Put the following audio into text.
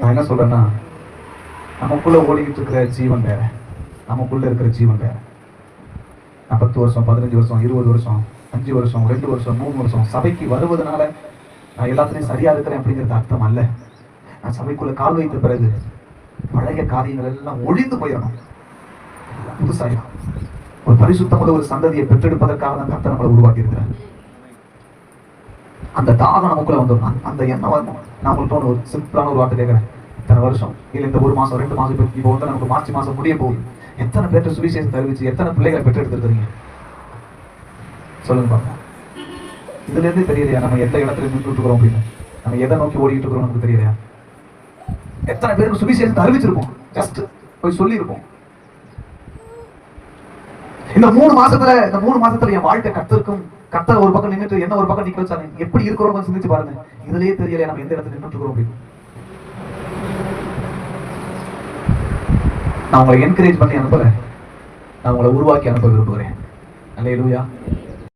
நான் என்ன சொல்றேன்னா, நமக்குள்ள ஓடிக்கிட்டு இருக்கிற ஜீவன் வேற, நமக்குள்ள இருக்கிற ஜீவன் வேற. நான் 10 வருஷம், 15 வருஷம், 20 வருஷம், 5 வருஷம், 2 வருஷம், 3 வருஷம் சபைக்கு வருவதனால நான் எல்லாத்துலையும் சரியா இருக்கிறேன் அப்படிங்கிறது அர்த்தம் அல்ல. நான் சபைக்குள்ள கால் வைத்த பிறகு பழைய காரியங்கள் எல்லாம் ஒழிந்து போயிடணும், புதுசாயிடும். ஒரு பரிசுத்தமுள்ள ஒரு சந்ததியை பெற்றெடுப்பதற்காக தான் கர்த்தர் நம்மளை உருவாக்கி இருக்கிறார். அந்த தாகம் நமக்குள்ள வந்துடும், அந்த எண்ணம் வரணும். நான் உங்கள்கிட்ட ஒரு சிம்பிளான ஒரு வார்த்தை கேட்கிறேன். இத்தனை வருஷம் இல்லை, இந்த 1 மாசம் 2 மாசம் இப்போ வந்து நமக்கு மார்ச் மாசம் முடிய போகுது. எத்தனை பேர்ட்ட சுவிசேஷம் தெரிவிச்சு எத்தனை பிள்ளைகளை பெற்றெடுத்துருக்கீங்க சொல்லுங்க பாப்பா. இதுல இருந்து தெரியலையா நம்ம எந்த இடத்துல நின்று இருக்கிறோம் அப்படின்னு? நம்ம எதை நோக்கி ஓடிட்டு இருக்கிறோம் நமக்கு தெரியலையா? எத்தனை பேருக்கு சுவிசேஷத்தை அறிவிச்சிருப்போம், ஜஸ்ட் போய் சொல்லியிருப்போம். இந்த 3 மாசத்துல என் வாழ்க்கை கர்த்தர் ஒரு பக்கம் நின்றுட்டு என்ன ஒரு பக்கம் நிக்க வச்சாரு. எப்படி இருக்கிறோம் சிந்திச்சு பாருங்க. இதுலயே தெரியலையா நம்ம எந்த இடத்துல நின்றுட்டு இருக்கிறோம் அப்படின்னு? நான் உங்களை என்கரேஜ் பண்ணி அனுப்பல, நான் உங்களை உருவாக்கி அனுப்ப விரும்புகிறேன். அல்லேலூயா.